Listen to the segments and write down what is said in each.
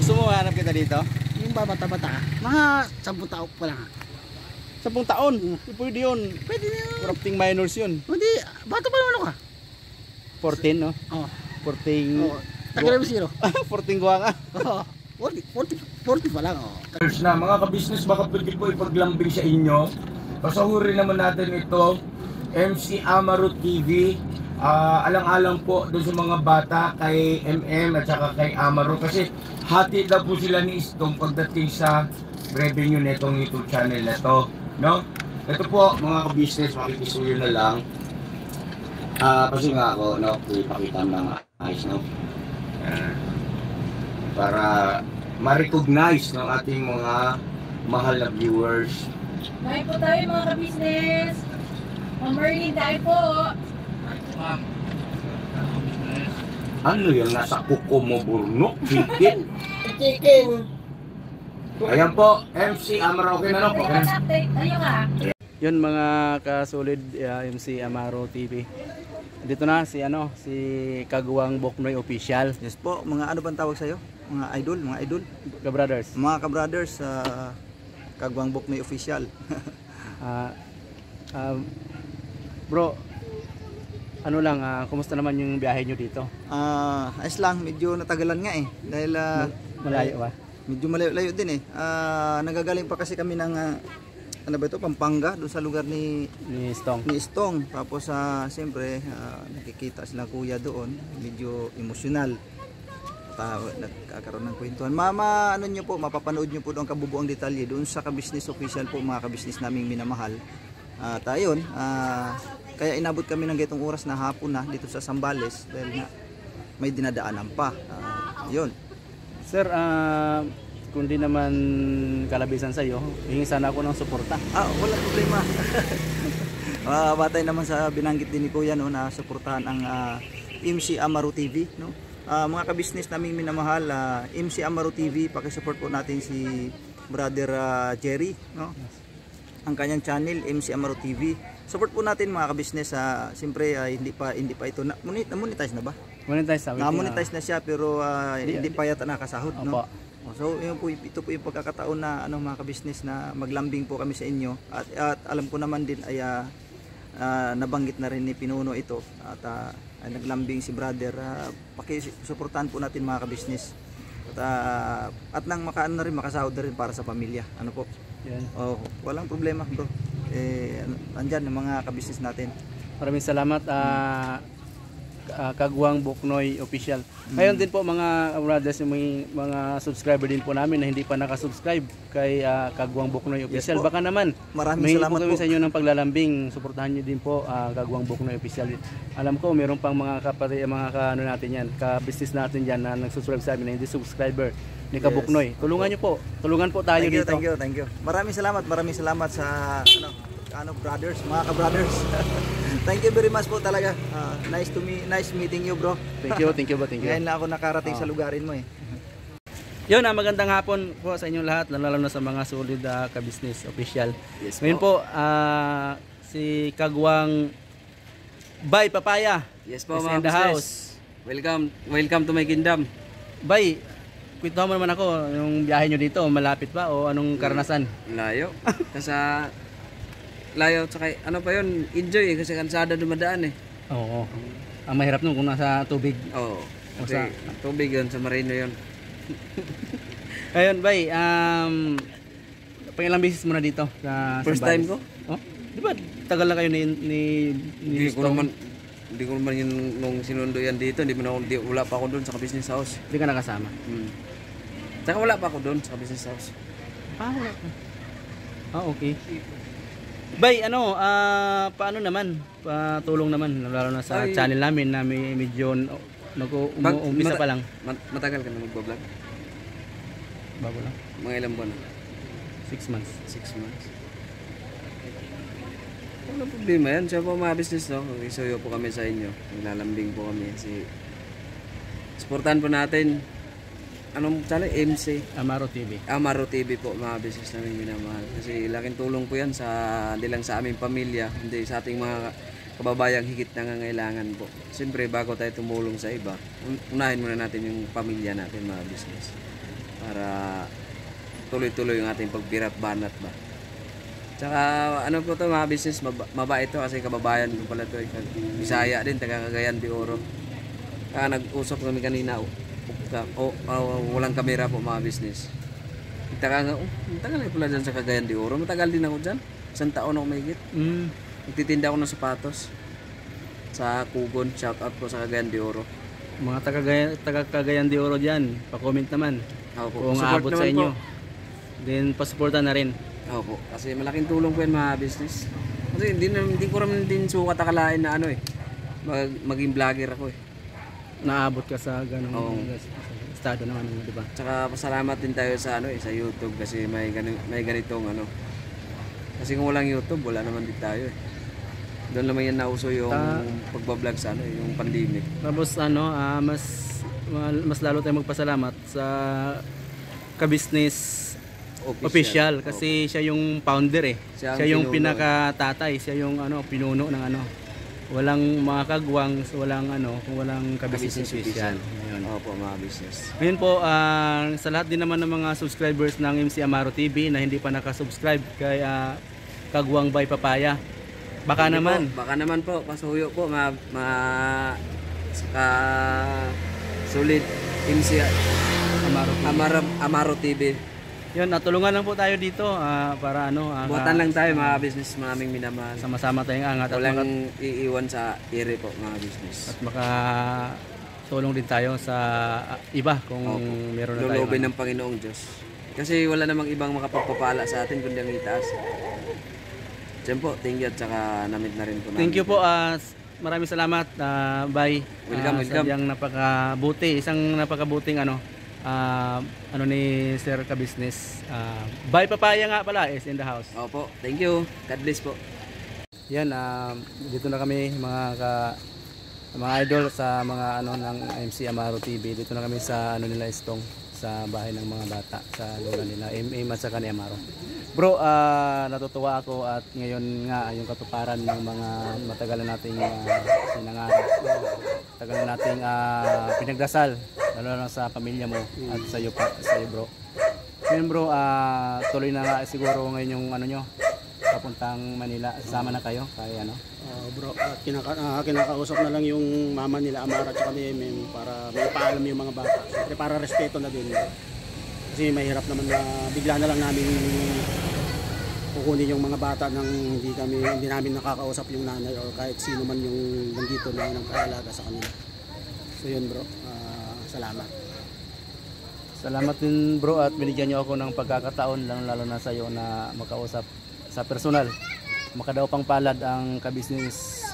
Gusto mo hanap kita dito? Yung bata-bata, mga 10 taon pa lang. 10 taon? Pwede yun. Pwede na yun. Corrupting minors yun. Hindi, bata pa naman ako. 14, no? Oo. 14. Oo. Tagalan mo zero. 14 guwa ka. Oo. 40 pa lang. Oo. Na mga kabisnes, baka pwede po ipaglambing sa inyo. Pasahurin naman natin ito, MC Amaro TV. Alang-alang po doon sa mga bata kay MM at saka kay Amaro kasi hati daw po sila ni Istong pagdating sa revenue netong YouTube channel na to, no? Ito po mga kabisnes, makikisuyo na lang. Kasi nga ako, no, ipakita ng ayos, no? Para ma-recognize ng ating mga mahal na viewers. Bye po tayo mga ka-business. Mamerlin tayo po. Ano yung nasa kuko mo, Burno? Chicken? Chicken! Ayan po, MC Amaro, okay na no? Okay. Update tayo ka. Yun mga kasolid, MC Amaro TV. Dito na si Kaguwang Boknoy Official. Yes po, mga ano bang tawag sa'yo? Mga idol, mga idol? Ka-brothers. Mga ka-brothers, Kaguwang Boknoy Official. Bro, ano lang, kumusta naman yung biyahe nyo dito? Ayos lang, medyo natagalan nga eh. Dahil Malayo ba? medyo malayo-layo din eh. Nagagaling pa kasi kami ng ano ba ito, Pampanga, doon sa lugar ni Istong. Tapos siyempre, nakikita sila kuya doon, medyo emosyonal. Nagkakaroon ng kwentuhan. Ano nyo po, mapapanood nyo po doon kabubuang detalye doon sa Ka-Business Official po, mga ka-business naming minamahal. At ayun, kaya inabot kami ng ganitong oras na hapon na dito sa Zambales dahil nga may dinadaanan pa. Yun. Sir, kung di naman kalabisan sa iyo, hingi sana ako ng suporta. Walang problema. Batay naman sa binanggit din ni Kuya no, na suportahan ang MC Amaro TV, no? Mga ka-business naming minamahal, MC Amaro TV, paki-support po natin si Brother Jerry, no? Ang kanyang channel MC Amaro TV. Support po natin mga ka-business. Siyempre hindi pa ito na-monetize na ba? Na-monetize na siya pero hindi pa yata nakasahod, no? So ito po yung pagkakataon na mga ka-business na maglambing po kami sa inyo at alam ko naman din ay nabanggit na rin ni Pinuno ito at naglambing si brother. Pakisuportahan po natin mga ka-business at nang makasahod na rin para sa pamilya, ano po. Yan. Walang problema bro, andyan yung mga ka-business natin. Maraming salamat Kaguwang Boknoy Official. Ngayon din po mga brothers, yung mga subscriber din po namin na hindi pa nakasubscribe kay Kaguwang Boknoy Official. Yes, baka naman maraming salamat po kami po sa inyo ng paglalambing. Suportahan niyo din po Kaguwang Boknoy Official. Alam ko meron pang mga kapatid, ano natin yan, ka-business natin diyan na nag-subscribe sa amin na hindi subscriber ni Kabuknoy. Tulungan niyo po. Tulungan po tayo dito. Thank you. Maraming salamat sa brothers, mga ka-brothers. Thank you very much po talaga. Nice meeting you, bro. Thank you. Ngayon lang ako nakarating sa lugarin mo eh. Yun, magandang hapon po sa inyong lahat, lalo na sa mga solid ka-business official. Yes, ngayon po, si Kaguwang Bay Papaya. Yes po, is mga in the business. house. Welcome to my kingdom. Bay, kwento mo naman ako, yung biyahe nyo dito, malapit ba o anong karanasan? Layo. Kasi layo, tsaka ano pa yun, enjoy kasi kansada dumadaan eh. Oo. Ang mahirap nun kung nasa tubig. Oo. Kasi tubig yun, sa marino yun. Ayun, Bay, pangilang beses mo na dito sa First Zambales? time ko? Oh? Di ba tagal na kayo ni Hindi ko naman yun nung sinundo yan dito, wala pa ako doon sa business house. Hindi ka nakasama? Tsaka wala pa ako doon sa business house. Wala pa. Okay. Bay, paano naman? Patulong naman, lalo na sa channel namin na medyo umpisa pa lang. Matagal ka na mag-vlog? Bago lang. Mga ilang buwan? 6 months. 6 months. Walang problema yan. Siya po mga business, no? Isuyo po kami sa inyo. Nilalambing po kami. Supportan po natin. Anong channel? MC Amaro TV. Amaro TV po, mga business namin minamahal. Kasi laking tulong po yan hindi lang sa aming pamilya, hindi sa ating mga kababayang higit nangangailangan po. Siyempre, bago tayo tumulong sa iba, unahin muna natin yung pamilya natin, mga business. Para tuloy-tuloy yung ating pagbirat banat ba. Tsaka ano po to mga business, mabait to kasi kababayan ko pala to. Bisaya din, taga Cagayan de Oro. Nag-usap kami kanina, walang kamera po mga business. Matagal na pala dyan sa Cagayan de Oro. Matagal din ako dyan. 1 taon ako mahigit. Nagtitinda ako ng sapatos sa Kugon. Shout out po sa Cagayan de Oro. Mga taga Cagayan de Oro dyan, pa-comment naman. Opo. Kung Support aabot naman sa inyo. po. Then pasuporta na rin. Opo. Kasi malaking tulong po yan mga business. Kasi hindi ko naman din sukat akalain na ano maging vlogger ako Naabot ka sa ganung Oo. estado naman, di ba? Tsaka pasalamat din tayo sa sa YouTube kasi may ganitong Kasi kung walang YouTube, wala naman din tayo Doon naman yan nauso yung pagbablog sa yung pandemic. Tapos mas lalo tayong magpasalamat sa Ka-Business official kasi siya yung founder Siya ang Siya yung pinuno, pinakatatay, siya yung pinuno ng Walang mga kagwang, walang kung walang Ka-Business official. Ayun. Opo, mga business. Ngayon po, sa lahat din naman ng mga subscribers ng MC Amaro TV na hindi pa nakasubscribe kay Kagwang by Papaya. Baka naman. Baka naman po, pasuyo po, solid MC Amaro TV. Yun, natulungan lang po tayo dito para Buhatan lang tayo mga business, maming minamahal. sama-sama tayong angat Walang iiwan sa ere po mga business. at tulong din tayo sa iba kung meron na tayo. Lulubin ng Panginoong Diyos. Kasi wala namang ibang makapagpapala sa atin kundi ang itaas. Diyan po, thank you at saka namit na rin po namin. Thank you po. Maraming salamat. Bye. Welcome. Sadyang isang napakabuting ni Sir Ka-Business. Bye Papaya nga pala is in the house. Opo, thank you. God bless po. Yan, dito na kami mga idol sa mga ng MC Amaro TV. Dito na kami sa nila Estong, sa bahay ng mga bata, sa lola nila MM at saka ni Amaro. Bro, natutuwa ako at ngayon nga yung katuparan ng mga matagal na nating sinangarap, matagal na nating pinagdasal, lalo na sa pamilya mo at sa iyo bro. Ngayon bro, tuloy na nga siguro ngayon yung nyo, papuntang Manila. Sasama na kayo kaya Bro, kinakausap na lang yung mama nila Amara at saka ni MM para may paalam yung mga bata. Siyempre para respeto na din. Kasi mahirap naman na bigla na lang namin kukunin yung mga bata nang hindi namin nakakausap yung nanay o kahit sino man yung nandito na nag-aalaga sa kanila. So yun bro, salamat. Salamat din bro at binigyan niyo ako ng pagkakataon lalo na sa iyo na makausap sa personal. Makadaw pang palad ang Ka-Business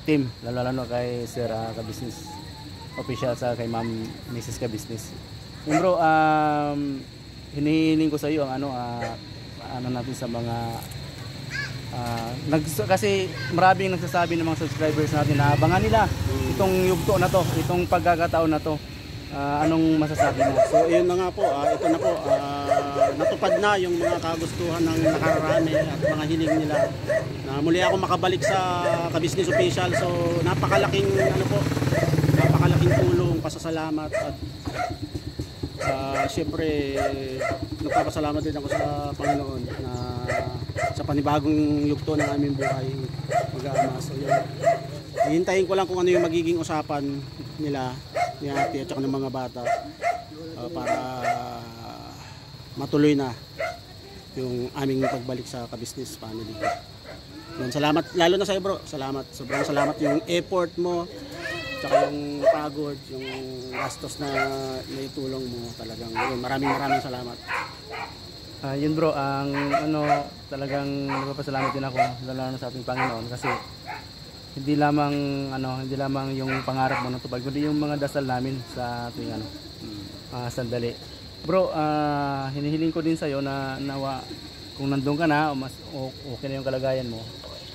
team, lalo kay Sir Ka-Business official sa kay Ma'am Mrs. Ka-Business. Yun bro, hinihiling ko sa iyo ang natin sa mga kasi maraming nagsasabi ng mga subscribers natin na abangan nila itong yugto na to, itong pagkakataon na to. Anong masasabi mo? So yun na nga po, ito na po, natupad na yung mga kagustuhan ng nakararami at mga hiling nila na muli ako makabalik sa Ka-Business official. So napakalaking tulong, pasasalamat at siyempre nagpapasalamat din ako sa Panginoon na sa panibagong yugto ng aming buhay mag-aama. So yun, hihintayin ko lang kung ano yung magiging usapan nila ni ate at saka ng mga bata para matuloy na yung aming pagbalik sa Ka-Business family. Yan, salamat lalo na sa iyo bro, sobrang salamat yung effort mo tsaka yung pagod, yung gastos na naitulong mo talagang yun, maraming salamat. Yun bro, ang talagang nagpapasalamat din ako lalo na sa ating Panginoon kasi hindi lamang yung pangarap mo natupad kundi yung mga dasal namin sa ating sandali. Bro, hinihiling ko din sa iyo na nawa kung nandun ka na okay na yung kalagayan mo,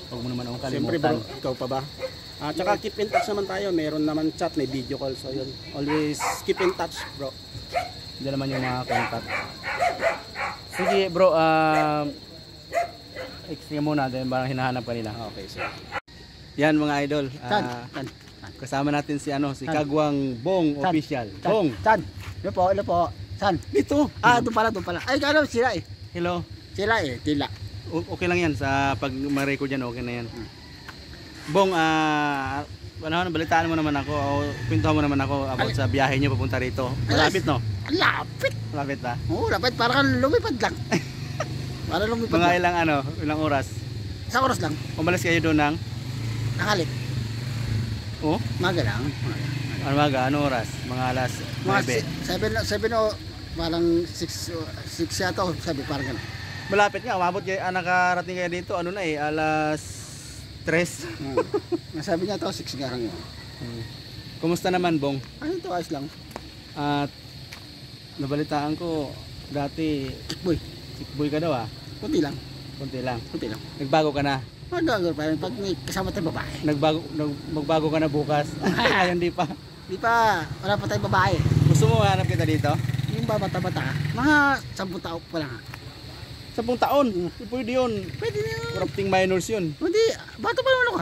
huwag mo naman akong Siyempre kalimutan. bro, ikaw pa ba? Tsaka keep in touch naman tayo, meron naman chat, may video call, so yun, always keep in touch bro. Hindi naman yung mga contact. Sige bro, explain muna dahil parang hinahanap ka nila. Okay, sir. Yan mga idol. San? Ah, San? kasama natin si si San? Kagwang Bong San? Official. San? Bong. San? Ilo po. San? Dito. Doon pala. Ay, ano, sila eh. Hello. Sila eh, tila. Okay lang yan sa pag ma-record yan, okay na yan. Bong, balitaan mo naman ako, o kwentahan mo naman ako about sa biyahe niyo papunta rito. Malapit, no? Ang lapit. Malapit ba? Oo, lapit. Parang lumipad lang. Parang lumipad Mga lang. ilang oras? Isang oras lang. Umalis kayo doon ng, Nakalit. oh, Maga lang. anong oras? Mga alas Mga 9. 7 o parang 6 yata o sabi parang gano'n. Malapit nga, umabot kayo, nakarating kayo dito, alas 3. Nasabi niya to 6 nga lang yun. Kumusta naman, Bong? Ano ito, ayos lang. At nabalitaan ko, dati, Kickboy. sikboy ka daw Kunti lang. Kunti lang. Kunti lang. Nagbago ka na. Magagawin pa yun pag may kasama tayong babae. Magbago ka na bukas. Ay, hindi pa. Di pa, wala pa tayong babae. Gusto mo hanap kita dito? Yung bata-bata, mga 10 taon pa lang. 10 taon. Pwede yun. Pwede na yun. Corrupting minors yun. Hindi, bata pa naman ako.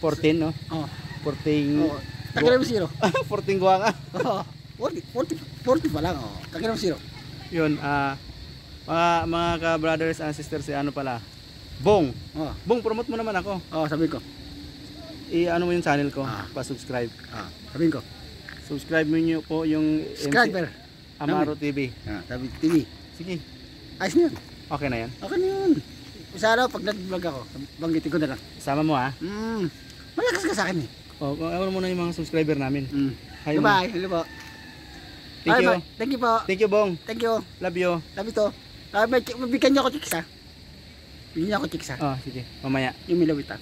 14, no? Oo. 14. Oo. Tagilam 0. 14 guwanga. Oo. 40 pa lang. Oo. Tagilam 0. Yun, mga ka-brothers and sisters, pala. Bong. Oo. Bong, promote mo naman ako. Oo, sabihin ko. I-ano mo yung channel ko. Ah. Pa-subscribe. Sabihin ko. Subscribe mo nyo po yung Subscriber. Amaro TV. Sabi TV. Sige. Ayos na yun. Okay na yan. Okay na yun. Sana pag nag-vlog ako, banggitin ko na lang. Sama mo Malakas ka sa akin eh. Ano muna yung mga subscriber namin. Hi, Bye-bye. Hello po. Thank you. Bye-bye. Thank you po. Thank you, Bong. Thank you. Love you. Love you to. Mabigyan niyo ako chicks ha. Bigyan niyo ako chicks ha. Sige. Mamaya. Yung milawit ha.